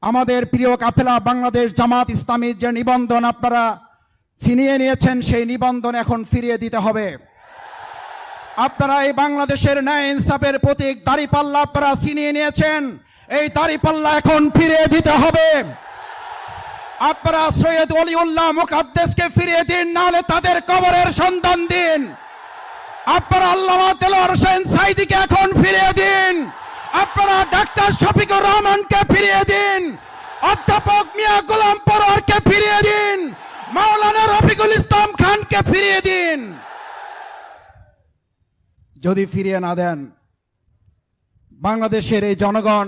আমাদের প্রিয় কাফেলা বাংলাদেশ জামাত ইসলামীর যে নিবন্ধন আপনারা ছিনিয়ে নিয়েছেন, সেই নিবন্ধন এখন ফিরিয়ে দিতে হবে। আপনারা এই বাংলাদেশের ন্যায় ইনসাফের প্রতীক দাঁড়িপাল্লা আপনারা ছিনিয়ে নিয়েছেন, এই দাঁড়িপাল্লা এখন ফিরিয়ে দিতে হবে। আপনারা সৈয়দ ওলিউল্লাহ মুকাদ্দেসকে ফিরিয়ে দিন, নাহলে তাদের কবরের সন্ধান দিন। আপনারা আল্লামা দেলোয়ার হোসেন সাঈদীকে এখন ফিরিয়ে দিন। আপনারা ডাক্তার শফিকুর রহমানকে ফিরিয়ে দিন। অধ্যাপক মিয়া গোলাম পরোয়ারকে ফিরিয়ে দিন। মাওলানা রফিকুল ইসলাম খানকে ফিরিয়ে দিন। যদি ফিরিয়ে না দেন, বাংলাদেশের এই জনগণ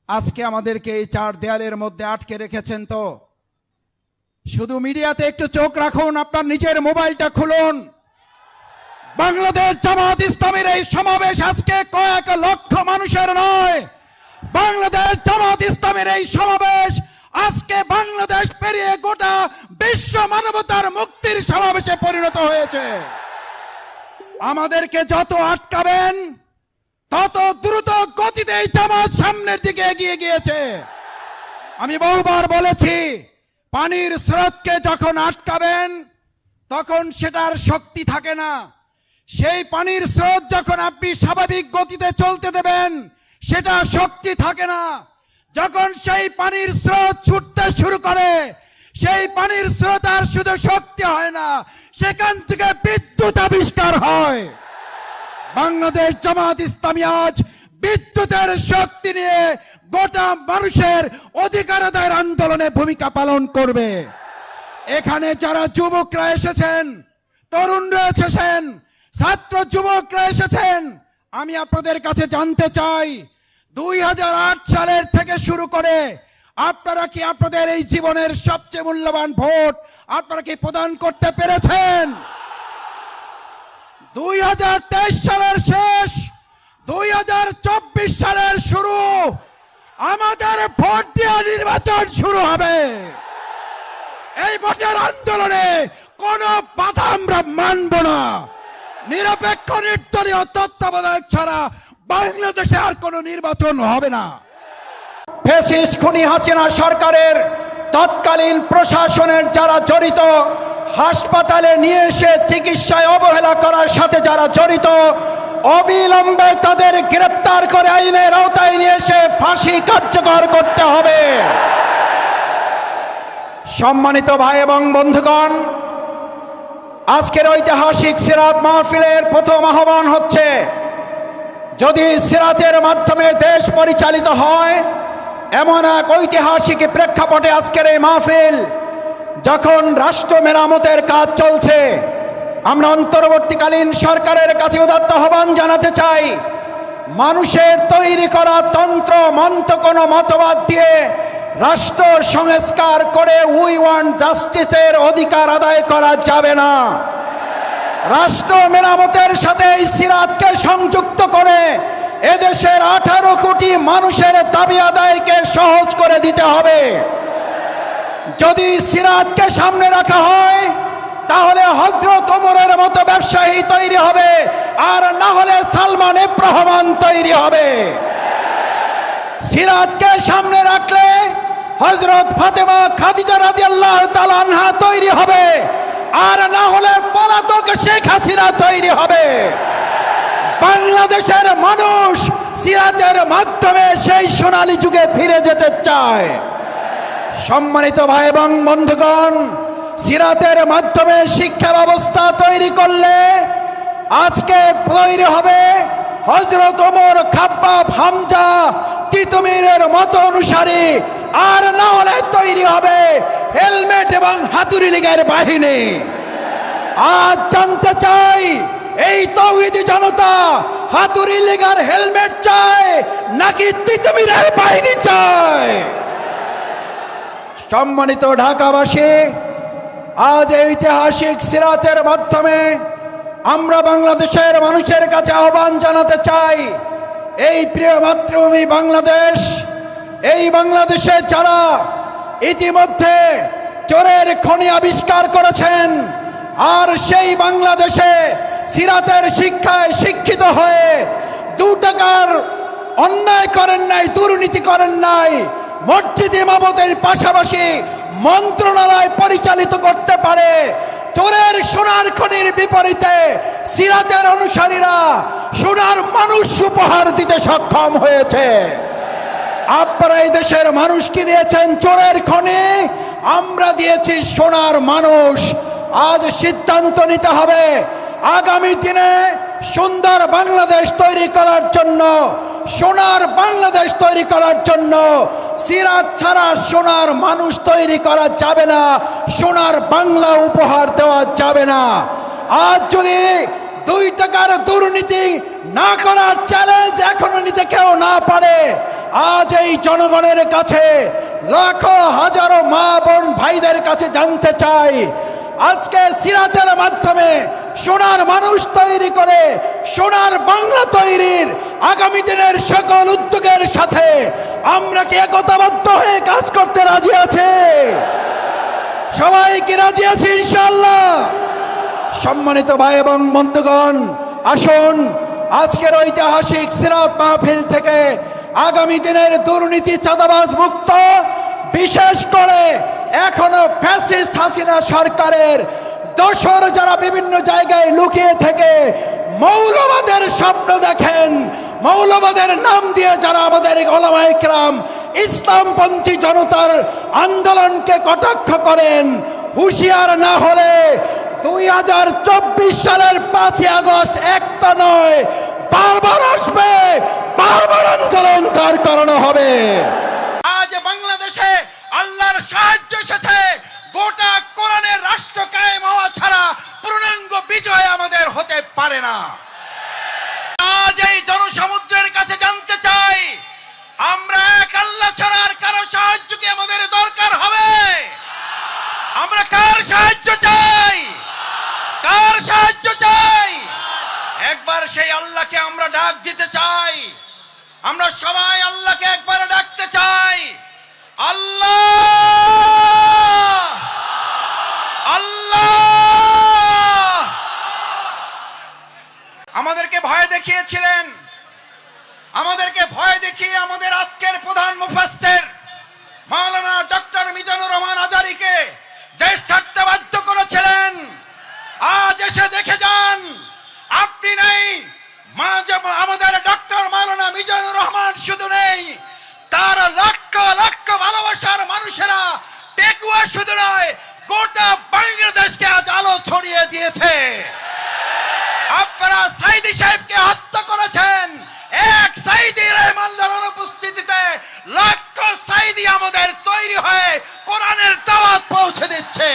আজকে আমাদেরকে এই চার দেয়ালের মধ্যে আটকে রেখেছেন। তো শুধু মিডিয়াতে একটু চোখ রাখুন, আপনার নিজের মোবাইলটা খুলুন। বাংলাদেশ জামাত ইসলামীর এই সমাবেশ আজকে কয়েক লক্ষ মানুষের নয়। বাংলাদেশ জামাত ইসলামীর এই সমাবেশ আজকে বাংলাদেশ পেরিয়ে গোটা বিশ্ব মানবতার মুক্তির সমাবেশে পরিণত হয়েছে। আমাদেরকে যত আটকাবেন তত দ্রুত গতিতে এই জামাত সামনের দিকে এগিয়ে গিয়েছে। আমি বহুবার বলেছি, পানির স্রোতকে যখন আটকাবেন তখন সেটার শক্তি থাকে না। সেই পানির স্রোত যখন আপনি স্বাভাবিক গতিতে চলতে দেবেন, সেটা শক্তি থাকে না। যখন সেই পানির স্রোত ছুটতে শুরু করে, সেই পানির স্রোত আর শুধু শক্তি হয় না, সেখান থেকে বিদ্যুৎ আবিষ্কার হয়। বাংলাদেশ জামাত ইসলামী আজ বিদ্যুতের শক্তি নিয়ে গোটা মানুষের অধিকার আদায়ের আন্দোলনে ভূমিকা পালন করবে। এখানে যারা যুবকরা এসেছেন, তরুণরা এসেছেন, ছাত্র যুবকরা এসেছেন, আমি আপনাদের কাছে জানতে চাই, 2008 সালের থেকে শুরু করে আপনারা কি আপনাদের এই জীবনের সবচেয়ে মূল্যবান ভোট আপনারা কি প্রদান করতে পেরেছেন? 2023 সালের শেষ, 2024 সালের শুরু, আমাদের ভোট দিয়ে নির্বাচন শুরু হবে। এই ভোটের আন্দোলনে কোনো বাধা আমরা মানব না। নিরপেক্ষ নির্দলীয় তত্ত্বাবধায়ক ছাড়া বাংলাদেশে আর কোনো নির্বাচন হবে না। ফ্যাসিস্ট খুনি হাসিনা সরকারের তৎকালীন প্রশাসনের যারা জড়িত, হাসপাতালে নিয়ে এসে চিকিৎসায় অবহেলা করার সাথে যারা জড়িত, অবিলম্বে তাদের গ্রেপ্তার করে আইনের আওতায় নিয়ে এসে ফাঁসি কার্যকর করতে হবে। সম্মানিত ভাই এবং বন্ধুগণ, আজকের ঐতিহাসিক সিরাত মাহফিলের প্রথম আহ্বান হচ্ছে, যদি সিরাতের মাধ্যমে দেশ পরিচালিত হয়, এমন এক ঐতিহাসিক প্রেক্ষাপটে আজকের এই মাহফিল, যখন রাষ্ট্র মেরামতের কাজ চলছে, আমরা অন্তর্বর্তীকালীন সরকারের কাছে উদাত্ত আহ্বান জানাতে চাই, মানুষের তৈরি করা তন্ত্র মন্ত্র কোনো মতবাদ দিয়ে রাষ্ট্র সংস্কার করে উই ওয়ান্ট জাস্টিসের অধিকার আদায় করা যাবে না। রাষ্ট্র মেরামতের সাথে এই সিরাতকে সংযুক্ত করে এদেশের 18 কোটি মানুষের দাবি আদায়কে সহজ করে দিতে হবে। যদি সিরাতকে সামনে রাখা হয়, তাহলে হযরত ওমরের মতো ব্যবসায়ী তৈরি হবে, আর না হলে সালমান এফ রহমান তৈরি হবে। সিরাতকে সামনে রাখলে হযরত ফাতেমা খাদিজা রাদিয়াল্লাহু তাআলা আনহা তৈরি হবে, আর না হলে পলাতক শেখ হাসিনা তৈরি হবে। বাংলাদেশের মানুষ সিরাতের মাধ্যমে সেই সোনালী যুগে ফিরে যেতে চায়। সম্মানিত ভাই এবং বন্ধুগণ, সিরাতের মাধ্যমে শিক্ষা ব্যবস্থা তৈরি করলে আজকে তৈরি হবে হযরত ওমর, খাব্বাব, হামজা, তিতুমীরের মতো অনুসারী, আর না হলে তৈরি হবে হেলমেট এবং হাতুড়ি লীগের বাহিনী। আজ জানতে চাই, এই তৌহিদি জনতা হাতুড়ি লীগ আর হেলমেট চায় নাকি তিতুমীরের বাহিনী চায়? সম্মানিত ঢাকাবাসী, আজ ঐতিহাসিক সিরাতের মাধ্যমে আমরা বাংলাদেশের মানুষের কাছে আহ্বান জানাতে চাই, এই প্রিয় মাতৃভূমি বাংলাদেশ, এই বাংলাদেশে যারা ইতিমধ্যে চোরের খনি আবিষ্কার করেছেন, আর সেই বাংলাদেশে সিরাতের শিক্ষায় শিক্ষিত হয়ে 2 টাকার অন্যায় করেন নাই, দুর্নীতি করেন নাই, মসজিদ ইমামতের পাশাপাশি মন্ত্রণালয় পরিচালিত করতে পারে। চোরের সোনার খনির বিপরীতে সিরাতের অনুসারীরা সোনার মানুষ উপহার দিতে সক্ষম হয়েছে। আপনারা এই দেশের মানুষকে দিয়েছেন চোরের খনি, আমরা দিয়েছি সোনার মানুষ। আজ সিদ্ধান্ত নিতে হবে আগামী দিনে সুন্দর বাংলাদেশ তৈরি করার জন্য, সোনার বাংলাদেশ তৈরি করার জন্য সিরাত ছাড়া সোনার মানুষ তৈরি করা যাবে না, সোনার বাংলা উপহার দেওয়া যাবে না। আজ যদি 2 টাকার দুর্নীতি না করার চ্যালেঞ্জ এখনো নিতে কেউ না পারে, আজ এই জনগণের কাছে, লাখো হাজারো মা বোন ভাইদের কাছে জানতে চাই, আজকে সিরাতের মাধ্যমে সোনার মানুষ তৈরি করে সোনার বাংলা তৈরির আগামী দিনের সকল উদ্যোগের সাথে আমরা কি একতাবদ্ধ হয়ে কাজ করতে রাজি আছে? সবাই কি রাজি আছে ইনশাআল্লাহ? সম্মানিত ভাই এবং বন্ধুগণ, আসুন আজকের ঐতিহাসিক সিরাত মাহফিল থেকে আগামী দিনের দুর্নীতি চাঁদাবাজ মুক্ত, বিশেষ করে এখনো ফ্যাসিস্ট হাসিনা সরকারের দোসর যারা বিভিন্ন জায়গায় লুকিয়ে থেকে মৌলবাদের স্বপ্ন দেখেন, মৌলবাদের নাম দিয়ে যারা আমাদের ওলামায়ে কেরাম ইসলামপন্থী জনতার আন্দোলনকে কটাক্ষ করেন, হুঁশিয়ার না হলে 2024 সালের 5ই আগস্ট একটা নয়, বারবার আসবে, বারবার আন্দোলন তার কারণে হবে। আজ বাংলাদেশে আল্লাহর সাহায্য এসেছে, গোটা কোরআনের রাষ্ট্র কায়েম হওয়া ছাড়া পূর্ণাঙ্গ বিজয় আমাদের হতে পারে না। আজ এই জনসমুদ্রের কাছে জানতে চাই, আমরা এক আল্লাহ ছাড়া আর কারো সাহায্য কি আমাদের দরকার হবে? আমরা কার সাহায্য চাই? কার সাহায্য চাই? একবার সেই আল্লাহকে আমরা ডাক দিতে চাই। আমরা সবাই আল্লাহকে একবার ডাকতে চাই, আল্লাহ আল্লাহ। আমাদেরকে ভয় দেখিয়েছিলেন, আমাদেরকে ভয় দেখিয়ে আমাদের আজকের প্রধান মুফাসসির মাওলানা ডক্টর মিজানুর রহমান আজারীকে দেশ ছাড়তে বাধ্য করেছিলেন। আজ এসে দেখে যান, আপনি নেই, আমাদের ডক্টর মাওলানা মিজানুর রহমান শুধু নেই, তার লক্ষ লক্ষ ভালোবাসার মানুষেরা পেকুয়া শুধু নয়, গোটা বাংলাদেশকে আজ আলো ছড়িয়ে দিয়েছে। আপনারা সাইদি সাহেবকে হত্যা করেছেন, এক সাইদি রহমানের অনুপস্থিতিতে লক্ষ সাইদি আমাদের তৈরি হয়ে কোরআনের দাওয়াত পৌঁছে দিচ্ছে।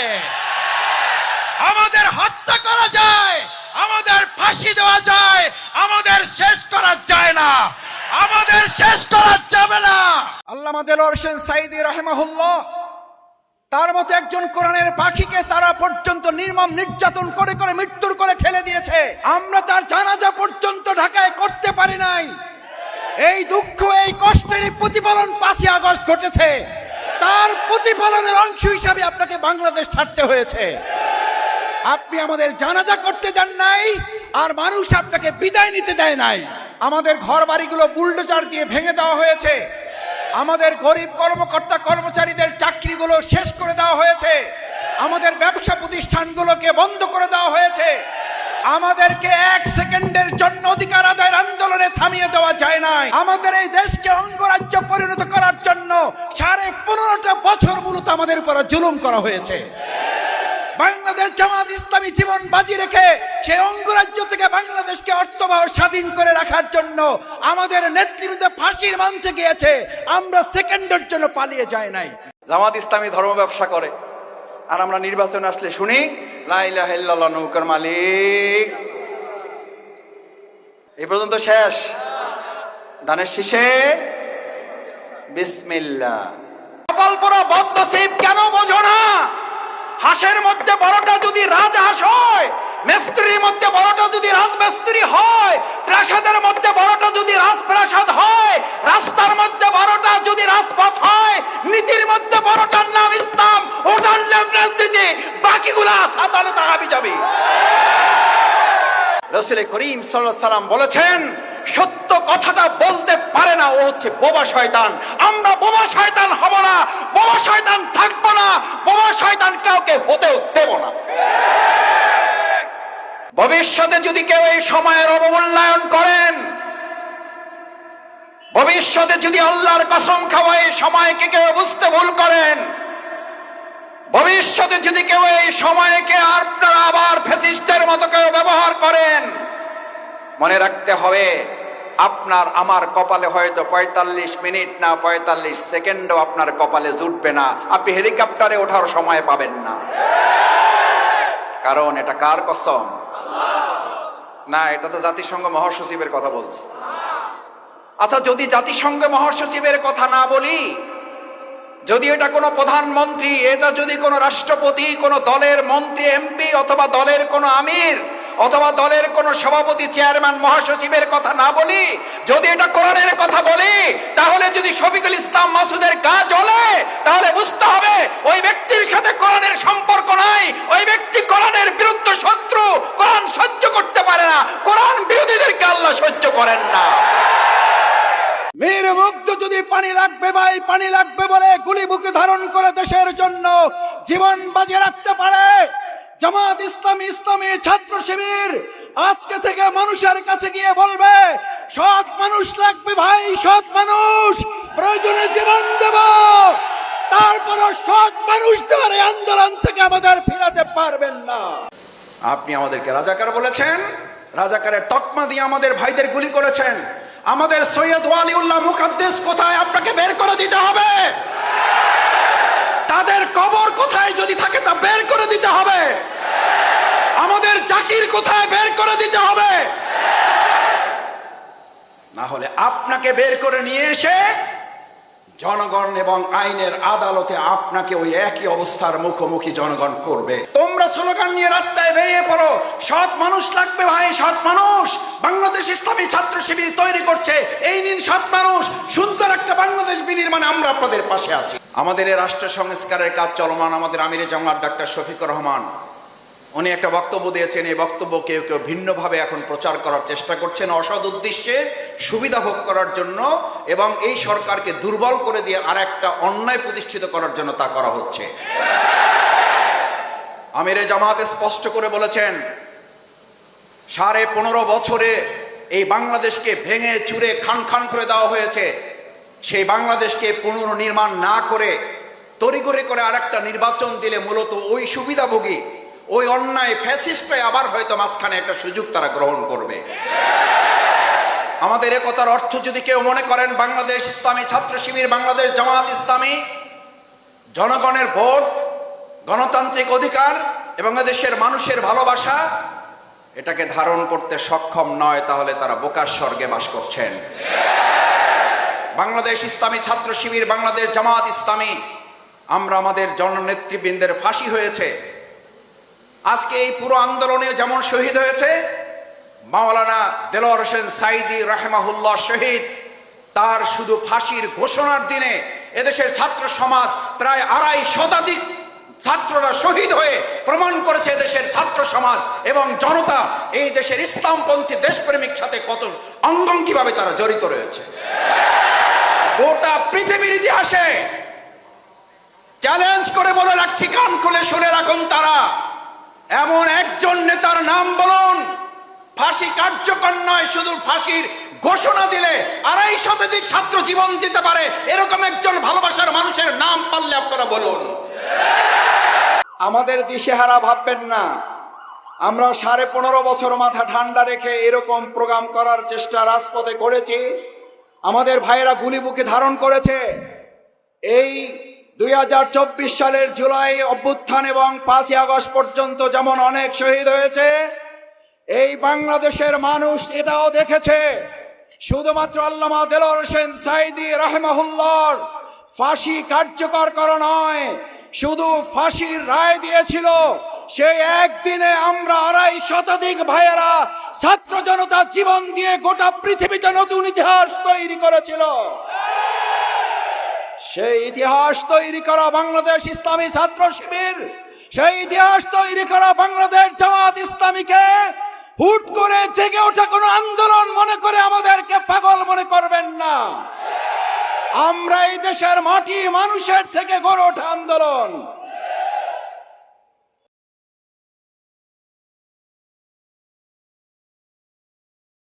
আমাদের হত্যা করা যায়, আমাদের ফাঁসি দেওয়া যায়, আমাদের শেষ করা যায় না, আমাদের শেষ করা যাবে না। আল্লামা দেলোয়ার হোসেন সাইদি রাহিমাহুল্লাহ তার মতো একজন কোরআনের পাখিকে তারা পর্যন্ত নির্মম নির্যাতন করে করে মৃত্যুর করে ঠেলে দিয়েছে। আমরা তার জানাজা পর্যন্ত ঢাকায় করতে পারি নাই। এই দুঃখ, এই কষ্টের প্রতিফলন 5ই আগস্ট ঘটেছে। তার প্রতিফলনের অংশ হিসাবে আপনাকে বাংলাদেশ ছাড়তে হয়েছে। আপনি আমাদের জানাজা করতে দেন নাই, আর মানুষ আপনাকে বিদায় নিতে দেয় নাই। আমাদের ঘর বাড়িগুলো বুলডোজার দিয়ে ভেঙে দেওয়া হয়েছে। আমাদের গরিব কর্মকর্তা কর্মচারীদের চাকরিগুলো শেষ করে দেওয়া হয়েছে। আমাদের ব্যবসা প্রতিষ্ঠানগুলোকে বন্ধ করে দেওয়া হয়েছে। আমাদেরকে 1 সেকেন্ডের জন্য অধিকার আদায়ের আন্দোলনে থামিয়ে দেওয়া যায় নাই। আমাদের এই দেশকে অঙ্গরাজ্য পরিণত করার জন্য 15.5 বছর মূলত আমাদের উপর জুলুম করা হয়েছে। বাংলাদেশ জামাত ইসলামী জীবন বাজি রেখে সেই অঙ্গরাজ্য থেকে বাংলাদেশকে অর্থবহ স্বাধীন করে রাখার জন্য আমাদের নেতৃবৃন্দ ফাঁসির মঞ্চে গিয়েছে। আমরা সেকেন্ডের জন্য পালিয়ে যাই নাই। জামাত ইসলামী ধর্ম ব্যবসা করে, আর আমরা নির্বাচনে আসলে শুনি লা ইলাহা ইল্লাল্লাহ নৌকার মালিক। এই পর্যন্ত শেষ, ধানের শীষে বিসমিল্লাহ। কপালপোড়া বদনসিব কেন বোঝো না? হাঁসের মধ্যে বড়টা যদি রাজহাঁস হয়, মিস্ত্রির মধ্যে বড়টা যদি রাজমিস্ত্রি হয়, প্রাসাদের মধ্যে বড়টা যদি রাজপ্রাসাদ হয়, রাস্তার মধ্যে বড়টা যদি রাজপথ হয়, নীতির মধ্যে বড়টার নাম ইসলাম, ওটার নাম রাজনীতি, বাকিগুলা আদালতে হাবি যাবে। রাসূল করিম সাল্লাল্লাহু আলাইহি সাল্লাম বলেছেন, সত্য কথাটা বলতে পারে না, ও হচ্ছে বোবা শয়তান। আমরা বোবা শয়তান হব না, বোবা শয়তান থাকবো না, বোবা শয়তান কাউকে হতেও দেব না। ভবিষ্যতে যদি কেউ এই সময়ের অবমূল্যায়ন করেন, ভবিষ্যতে যদি আল্লাহর কসম খাওয়া এই সময়কে কেউ বুঝতে ভুল করেন, ভবিষ্যতে যদি কেউ এই সময়কে আপনারা আবার ফ্যাসিস্টের মতো কেউ ব্যবহার করেন, মনে রাখতে হবে আপনার আমার কপালে হয়তো 45 মিনিট না 45 সেকেন্ডও আপনার কপালে জুটবে না, আপনি হেলিকপ্টারে ওঠার সময় পাবেন না। কারণ এটা কার কসম? না, এটা তো জাতিসংঘ মহাসচিবের কথা বলছে। আচ্ছা, যদি জাতিসংঘ মহাসচিবের কথা না বলি, যদি এটা কোনো প্রধানমন্ত্রী, এটা যদি কোনো রাষ্ট্রপতি, কোনো দলের মন্ত্রী এমপি অথবা দলের কোনো আমির অথবা দলের কোনো সভাপতি চেয়ারম্যান মহাসচিবের কথা না বলি, যদি এটা কোরআনের কথা বলি, তাহলে যদি শফিকুল ইসলাম মাসুদের গা জ্বলে, তাহলে বুঝতে হবে ওই ব্যক্তির সাথে কোরআনের সম্পর্ক নাই, ওই ব্যক্তি কোরআনের বিরুদ্ধে শত্রু, কোরআন সহ্য করতে পারে না, কোরআন বিরোধীদেরকে আল্লাহ সহ্য করেন না। মীর মুগ্ধ যদি পানি লাগবে ভাই, পানি লাগবে বলে গুলি বুকে ধারণ করে দেশের জন্য জীবন বাজি রাখতে পারে, জামাত ইসলামী, ইসলামী ছাত্র শিবির আজকে থেকে মানুষের কাছে গিয়ে বলবে, সৎ মানুষ লাগবে ভাই, সৎ মানুষ, প্রয়োজনে জীবন দেব, তারপরও সৎ মানুষ দেওয়ার এই আন্দোলন থেকে আমাদের ফিরাতে পারবেন না। আপনি আমাদেরকে রাজাকার বলেছেন, রাজাকারের তকমা দিয়ে আমাদের ভাইদের গুলি করেছেন, আমাদের সৈয়দ ওয়ালিউল্লাহ মুকাদ্দেস কোথায় আপনাকে বের করে দিতে হবে, তাদের কবর কোথায় যদি থাকে তা বের করে দিতে হবে, আমাদের জাকির কোথায় বের করে দিতে হবে, না হলে আপনাকে বের করে নিয়ে এসে জনগণ এবং আইনের আদালতে আপনাকে ওই একই অবস্থার মুখোমুখি জনগণ করবে। তোমরা স্লোগান নিয়ে রাস্তায় বেরিয়ে পড়ো, সৎ মানুষ লাগবে ভাই, সৎ মানুষ, বাংলাদেশ ইসলামী ছাত্র শিবির তৈরি করছে, এই নিন সৎ মানুষ, সুন্দর একটা বাংলাদেশ বিনির্মাণে আমরা আপনাদের পাশে আছি। আমাদের এই রাষ্ট্র সংস্কারের কাজ চলমান। আমাদের আমিরে জামাত ডাক্তার শফিকুর রহমান উনি একটা বক্তব্য দিয়েছেন, এই বক্তব্য কেউ কেউ ভিন্নভাবে এখন প্রচার করার চেষ্টা করছেন, অসৎ উদ্দেশ্যে সুবিধা ভোগ করার জন্য, এবং এই সরকারকে দুর্বল করে দিয়ে আর একটা অন্যায় প্রতিষ্ঠিত করার জন্য তা করা হচ্ছে। আমিরে জামাত স্পষ্ট করে বলেছেন, 15.5 বছরে এই বাংলাদেশকে ভেঙে চুরে খান খান করে দেওয়া হয়েছে, সেই বাংলাদেশকে পুনর্নির্মাণ না করে তড়িঘড়ি করে আরেকটা নির্বাচন দিলে মূলত ওই সুবিধাভোগী, ওই অন্যায় ফ্যাসিস্টই আবার হয়তো মাঝখানে একটা সুযোগ তারা গ্রহণ করবে। আমাদের একতার অর্থ যদি কেউ মনে করেন বাংলাদেশ ইসলামী ছাত্র শিবির, বাংলাদেশ জামাত ইসলামী জনগণের ভোট, গণতান্ত্রিক অধিকার এবং দেশের মানুষের ভালোবাসা এটাকে ধারণ করতে সক্ষম নয়, তাহলে তারা বোকার স্বর্গে বাস করছেন। বাংলাদেশ ইসলামী ছাত্র শিবির, বাংলাদেশ জামাত ইসলামী, আমরা আমাদের জননেতৃবৃন্দের ফাঁসি হয়েছে, আজকে এই পুরো আন্দোলনে যেমন শহীদ হয়েছে মাওলানা দেলোয়ার হোসেন সাইদি রাহিমাহুল্লাহ শহীদ, তার শুধু ফাঁসির ঘোষণার দিনে এদেশের ছাত্র সমাজ প্রায় 2.5 শতাধিক ছাত্ররা শহীদ হয়ে প্রমাণ করেছে এদেশের ছাত্র সমাজ এবং জনতা এই দেশের ইসলামপন্থী দেশপ্রেমিক সাথে কত অঙ্গাঙ্গিভাবে তারা জড়িত রয়েছে। গোটা পৃথিবীর ইতিহাসে চ্যালেঞ্জ করে বলে রাখছি, কান খুলে শুনে রাখুন, তারা এমন একজন নেতার নাম বলুন, ফাঁসি কার্যকর নয়, শুধু ফাঁসির ঘোষণা দিলে 2.5 শতাধিক ছাত্র জীবন দিতে পারে, এরকম একজন ভালোবাসার মানুষের নাম পারলে আপনারা বলুন। আমাদের দিশেহারা ভাববেন না, আমরা 15.5 বছর মাথা ঠান্ডা রেখে এরকম প্রোগ্রাম করার চেষ্টা রাজপথে করেছি, আমাদের ভাইয়েরা গুলি বুকে ধারণ করেছে। এই 2024 সালের জুলাই অভ্যুত্থান এবং 5ই আগস্ট পর্যন্ত যেমন অনেক শহীদ হয়েছে, এই বাংলাদেশের মানুষ এটাও দেখেছে। শুধুমাত্র আল্লামা দেলোয়ার হোসেন সাইদি রাহিমাহুল্লাহর ফাঁসি কার্যকর করা নয়, শুধু ফাঁসির রায় দিয়েছিল, সেই একদিনে আমরা 2.5 শতাধিক ভাইয়েরা ছাত্র জনতা জীবন দিয়ে গোটা পৃথিবীতে নতুন ইতিহাস তৈরি করেছিল। সেই ইতিহাস তৈরি করা বাংলাদেশ ইসলামী ছাত্র শিবির, সেই ইতিহাস তৈরি করা বাংলাদেশ জামাত ইসলামীকে হুট করে জেগে ওঠা কোনো আন্দোলন মনে করে আমাদের পাগল মনে করবেন না। আমরা এই দেশের মাটি মানুষের থেকে গড়ে ওঠা আন্দোলন।